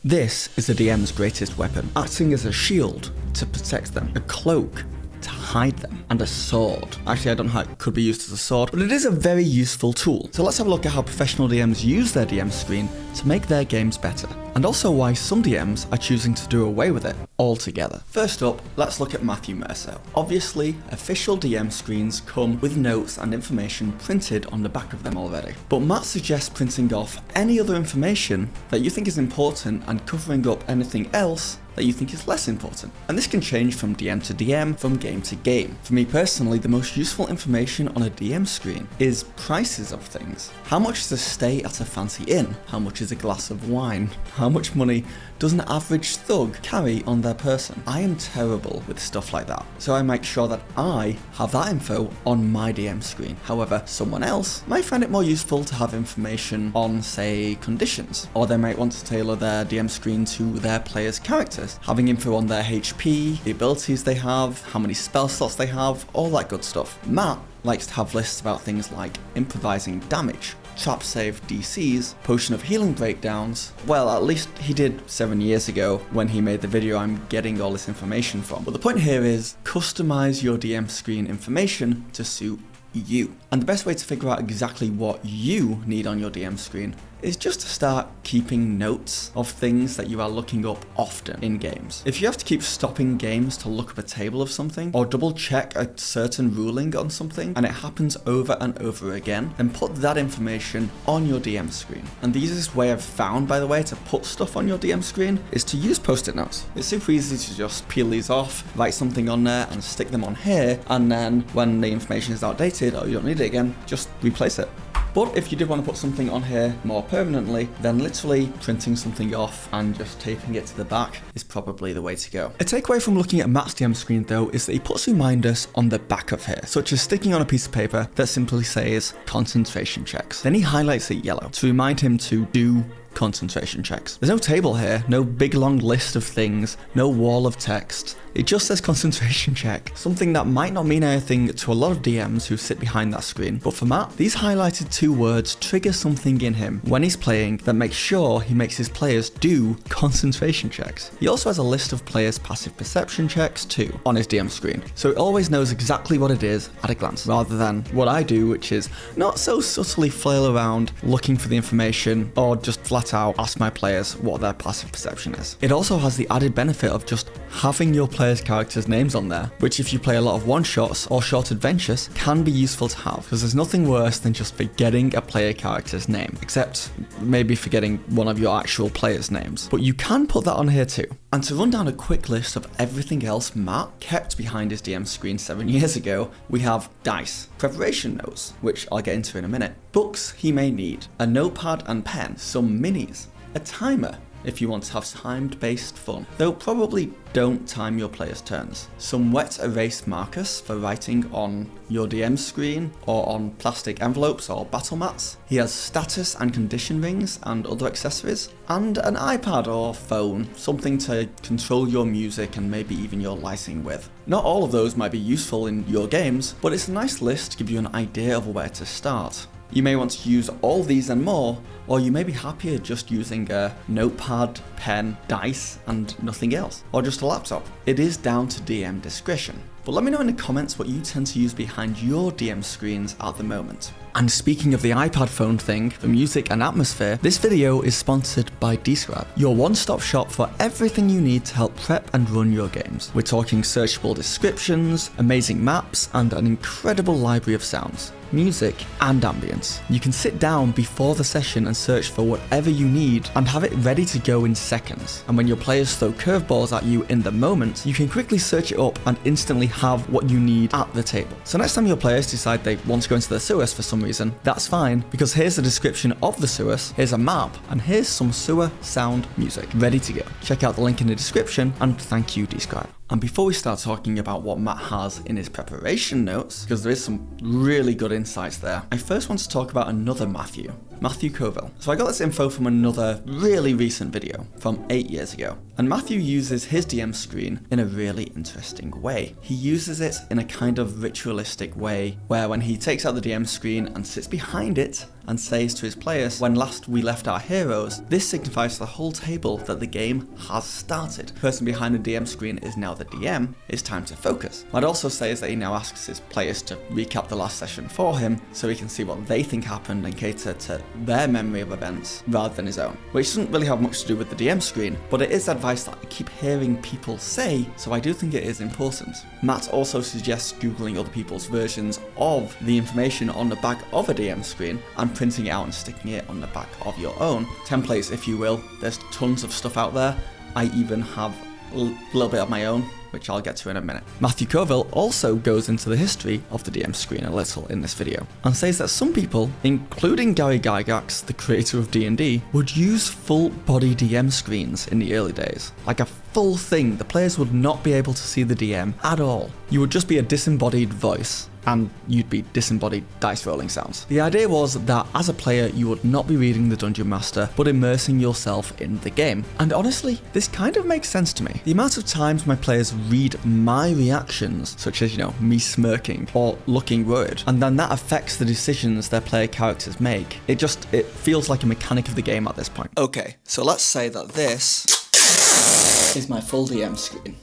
This is the DM's greatest weapon, acting as a shield to protect them, a cloak to hide them, and a sword. Actually, I don't know how it could be used as a sword, but it is a very useful tool. So let's have a look at how professional DMs use their DM screen to make their games better, and also why some DMs are choosing to do away with it altogether. First up, let's look at Matthew Mercer. Obviously, official DM screens come with notes and information printed on the back of them already, but Matt suggests printing off any other information that you think is important and covering up anything else that you think is less important. And this can change from DM to DM, from game to game. For me personally, the most useful information on a DM screen is prices of things. How much is a stay at a fancy inn? How much is a glass of wine? How much money does an average thug carry on their person? I am terrible with stuff like that, so I make sure that I have that info on my DM screen. However, someone else might find it more useful to have information on, say, conditions, or they might want to tailor their DM screen to their player's characters, having info on their HP, the abilities they have, how many spell slots they have, all that good stuff. Matt likes to have lists about things like improvising damage, trap save DCs, potion of healing breakdowns. Well, at least he did 7 years ago when he made the video I'm getting all this information from. But the point here is customize your DM screen information to suit you. And the best way to figure out exactly what you need on your DM screen is just to start keeping notes of things that you are looking up often in games. If you have to keep stopping games to look up a table of something, or double check a certain ruling on something, and it happens over and over again, then put that information on your DM screen. And the easiest way I've found, by the way, to put stuff on your DM screen is to use post-it notes. It's super easy to just peel these off, write something on there, and stick them on here, and then when the information is outdated, or you don't need it again, just replace it. But if you did want to put something on here more permanently, then literally printing something off and just taping it to the back is probably the way to go. A takeaway from looking at Matt's DM screen though is that he puts reminders on the back of here, such as sticking on a piece of paper that simply says concentration checks. Then he highlights it yellow to remind him to do concentration checks. There's no table here, no big long list of things, no wall of text. It just says concentration check, something that might not mean anything to a lot of DMs who sit behind that screen, but for Matt, these highlighted 2 words trigger something in him when he's playing that makes sure he makes his players do concentration checks. He also has a list of players' passive perception checks too on his DM screen, so he always knows exactly what it is at a glance, rather than what I do, which is not so subtly flail around looking for the information or just flat out ask my players what their passive perception is. It also has the added benefit of just having your players' characters' names on there, which if you play a lot of one-shots or short adventures can be useful to have, because there's nothing worse than just forgetting a player character's name, except maybe forgetting one of your actual players' names. But you can put that on here too. And to run down a quick list of everything else Matt kept behind his DM screen 7 years ago, we have dice, preparation notes, which I'll get into in a minute, books he may need, a notepad and pen, some minis, a timer if you want to have timed-based fun, though probably don't time your players' turns, some wet erase markers for writing on your DM screen or on plastic envelopes or battle mats. He has status and condition rings and other accessories, and an iPad or phone, something to control your music and maybe even your lighting with. Not all of those might be useful in your games, but it's a nice list to give you an idea of where to start. You may want to use all these and more, or you may be happier just using a notepad, pen, dice, and nothing else, or just a laptop. It is down to DM discretion. But let me know in the comments what you tend to use behind your DM screens at the moment. And speaking of the iPad phone thing, for music and atmosphere, this video is sponsored by Describe, your one-stop shop for everything you need to help prep and run your games. We're talking searchable descriptions, amazing maps, and an incredible library of sounds, music, and ambience. You can sit down before the session and search for whatever you need and have it ready to go in seconds. And when your players throw curveballs at you in the moment, you can quickly search it up and instantly have what you need at the table. So next time your players decide they want to go into the sewers for some reason, that's fine, because here's the description of the sewers, here's a map, and here's some sewer sound music ready to go. Check out the link in the description, and thank you, Describe. And before we start talking about what Matt has in his preparation notes, because there is some really good insights there, I first want to talk about another Matthew, Matthew Coville. So I got this info from another really recent video from 8 years ago. And Matthew uses his DM screen in a really interesting way. He uses it in a kind of ritualistic way where when he takes out the DM screen and sits behind it and says to his players, when last we left our heroes, this signifies to the whole table that the game has started. The person behind the DM screen is now the DM. It's time to focus. What it also says that he now asks his players to recap the last session for him so he can see what they think happened and cater to their memory of events rather than his own. Which doesn't really have much to do with the DM screen, but it is advice that I keep hearing people say, so I do think it is important. Matt also suggests googling other people's versions of the information on the back of a DM screen and printing it out and sticking it on the back of your own. Templates, if you will. There's tons of stuff out there. I even have a little bit of my own, which I'll get to in a minute. Matthew Coville also goes into the history of the DM screen a little in this video, and says that some people, including Gary Gygax, the creator of DnD, would use full body DM screens in the early days. Like a full thing, the players would not be able to see the DM at all. You would just be a disembodied voice, and you'd be disembodied dice rolling sounds. The idea was that as a player you would not be reading the Dungeon Master, but immersing yourself in the game. And honestly, this kind of makes sense to me. The amount of times my players read my reactions, such as, me smirking or looking worried, and then that affects the decisions their player characters make. It feels like a mechanic of the game at this point. Okay, so let's say that this is my full DM screen.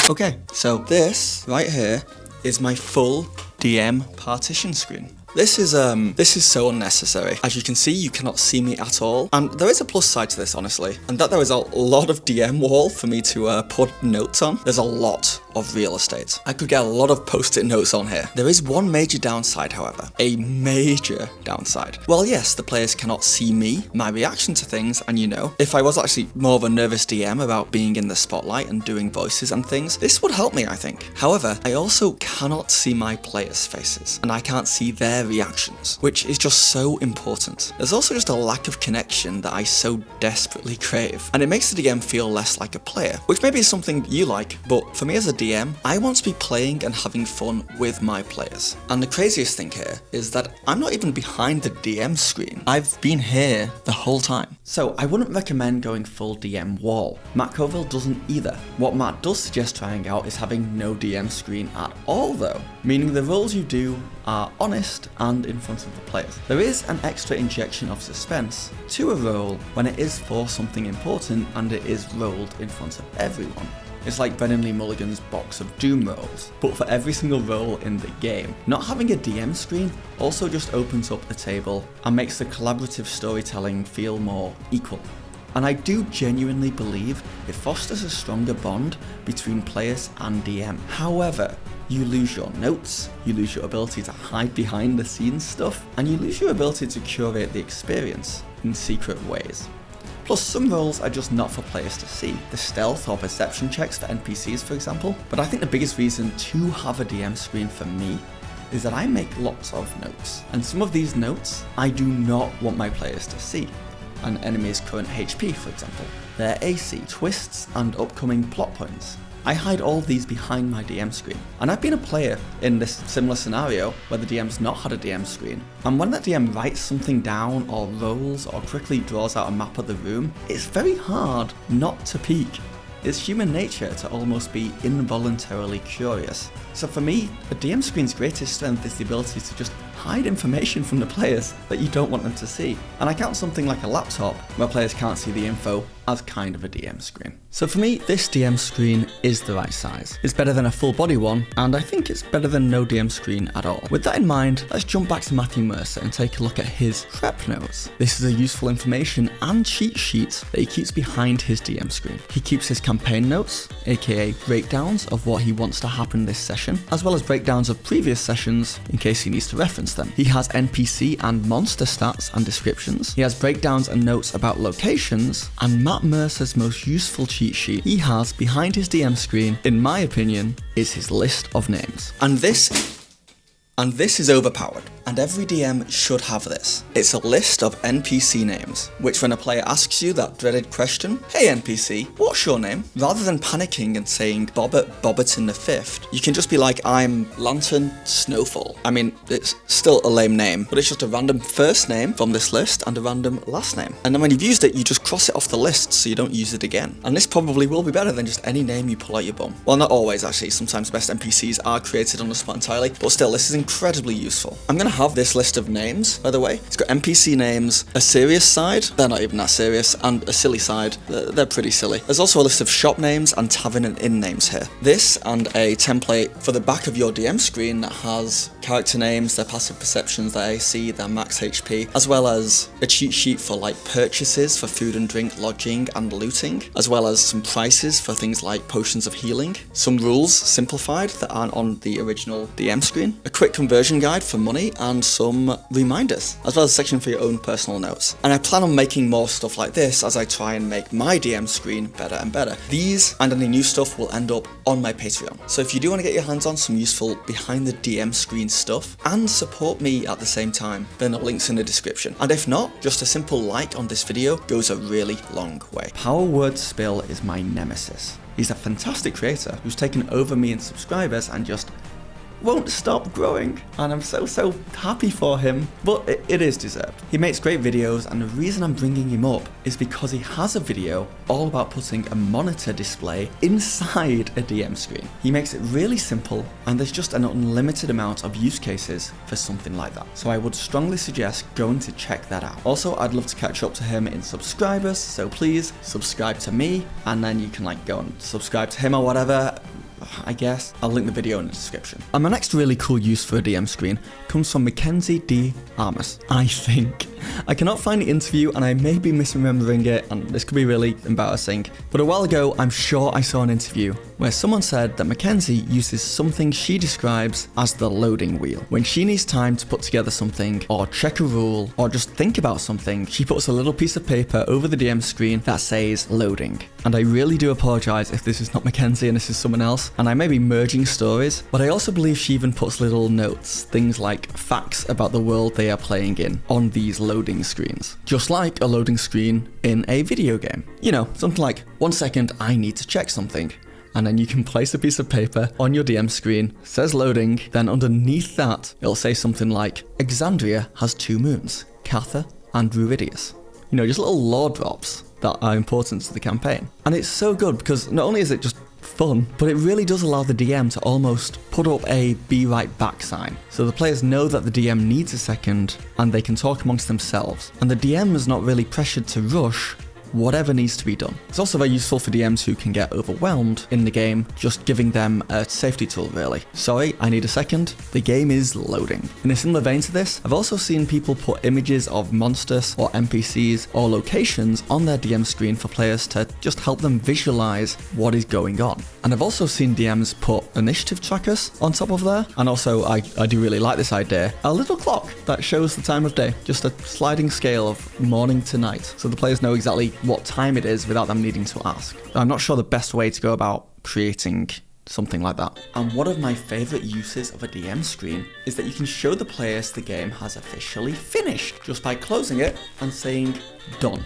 Okay, so this right here is my full DM partition screen. This is so unnecessary. As you can see, you cannot see me at all. And there is a plus side to this, honestly, and that there is a lot of DM wall for me to put notes on. There's a lot of real estate. I could get a lot of post-it notes on here. There is one major downside, however. A major downside. Well, yes, the players cannot see me, my reaction to things, and if I was actually more of a nervous DM about being in the spotlight and doing voices and things, this would help me, I think. However, I also cannot see my players' faces, and I can't see their reactions, which is just so important. There's also just a lack of connection that I so desperately crave, and it makes the DM feel less like a player, which maybe is something you like, but for me as a DM, I want to be playing and having fun with my players. And the craziest thing here is that I'm not even behind the DM screen. I've been here the whole time. So I wouldn't recommend going full DM wall. Matt Coville doesn't either. What Matt does suggest trying out is having no DM screen at all though, meaning the roles you do are honest and in front of the players. There is an extra injection of suspense to a role when it is for something important and it is rolled in front of everyone. It's like Brennan Lee Mulligan's box of Doom rolls, but for every single role in the game. Not having a DM screen also just opens up the table and makes the collaborative storytelling feel more equal. And I do genuinely believe it fosters a stronger bond between players and DM. However, you lose your notes, you lose your ability to hide behind the scenes stuff, and you lose your ability to curate the experience in secret ways. Plus, some roles are just not for players to see. The stealth or perception checks for NPCs, for example. But I think the biggest reason to have a DM screen for me is that I make lots of notes. And some of these notes, I do not want my players to see. An enemy's current HP, for example, their AC, twists, and upcoming plot points. I hide all these behind my DM screen. And I've been a player in this similar scenario where the DM's not had a DM screen. And when that DM writes something down or rolls or quickly draws out a map of the room, it's very hard not to peek. It's human nature to almost be involuntarily curious. So for me, a DM screen's greatest strength is the ability to just hide information from the players that you don't want them to see. And I count something like a laptop where players can't see the info as kind of a DM screen. So for me, this DM screen is the right size. It's better than a full body one, and I think it's better than no DM screen at all. With that in mind, let's jump back to Matthew Mercer and take a look at his prep notes. This is a useful information and cheat sheet that he keeps behind his DM screen. He keeps his campaign notes, aka breakdowns of what he wants to happen this session, as well as breakdowns of previous sessions in case he needs to reference them. He has NPC and monster stats and descriptions. He has breakdowns and notes about locations, and Matt Mercer's most useful cheat sheet he has behind his DM screen, in my opinion, is his list of names. And this is overpowered. and every DM should have this. It's a list of NPC names, which when a player asks you that dreaded question, "Hey NPC, what's your name?" rather than panicking and saying Bobbert Bobberton V, you can just be like, "I'm Lantern Snowfall." I mean, it's still a lame name, but it's just a random first name from this list and a random last name. And then when you've used it, you just cross it off the list so you don't use it again. And this probably will be better than just any name you pull out your bum. Well, not always actually, sometimes best NPCs are created on the spot entirely, but still, this is incredibly useful. I'm gonna have this list of names, by the way. It's got NPC names, a serious side, they're not even that serious, and a silly side, they're pretty silly. There's also a list of shop names and tavern and inn names here. This and a template for the back of your DM screen that has character names, their passive perceptions, their AC, their max HP, as well as a cheat sheet for like purchases for food and drink, lodging and looting, as well as some prices for things like potions of healing, some rules simplified that aren't on the original DM screen, a quick conversion guide for money, and some reminders, as well as a section for your own personal notes. And I plan on making more stuff like this as I try and make my DM screen better and better. These and any new stuff will end up on my Patreon. So if you do want to get your hands on some useful behind the DM screen stuff and support me at the same time, then the link's in the description. And if not, just a simple like on this video goes a really long way. Power Word Spill is my nemesis. He's a fantastic creator who's taken over me in subscribers and just won't stop growing, and I'm so happy for him, but it is deserved. He makes great videos, and the reason I'm bringing him up is because he has a video all about putting a monitor display inside a DM screen. He makes it really simple, and there's just an unlimited amount of use cases for something like that. So I would strongly suggest going to check that out. Also, I'd love to catch up to him in subscribers, so please subscribe to me, and then you can like go and subscribe to him or whatever. I guess. I'll link the video in the description. And my next really cool use for a DM screen comes from Mackenzie D. Armas, I think. I cannot find the interview and I may be misremembering it, and this could be really embarrassing, but a while ago I'm sure I saw an interview where someone said that Mackenzie uses something she describes as the loading wheel. When she needs time to put together something, or check a rule, or just think about something, she puts a little piece of paper over the DM screen that says loading. And I really do apologise if this is not Mackenzie and this is someone else, and I may be merging stories, but I also believe she even puts little notes, things like facts about the world they are playing in, on these loading screens. Just like a loading screen in a video game. You know, something like, 1 second, I need to check something. And then you can place a piece of paper on your DM screen, says loading, then underneath that, it'll say something like, Exandria has 2 moons, Catha and Ruidius. You know, just little lore drops that are important to the campaign. And it's so good because not only is it just fun, but it really does allow the DM to almost put up a be right back sign. So the players know that the DM needs a second and they can talk amongst themselves. And the DM is not really pressured to rush whatever needs to be done. It's also very useful for DMs who can get overwhelmed in the game, just giving them a safety tool really. Sorry, I need a second. The game is loading. In a similar vein to this, I've also seen people put images of monsters or NPCs or locations on their DM screen for players to just help them visualize what is going on. And I've also seen DMs put initiative trackers on top of there. And also, I do really like this idea, a little clock that shows the time of day, just a sliding scale of morning to night, so the players know exactly what time it is without them needing to ask. I'm not sure the best way to go about creating something like that. And one of my favorite uses of a DM screen is that you can show the players the game has officially finished just by closing it and saying done.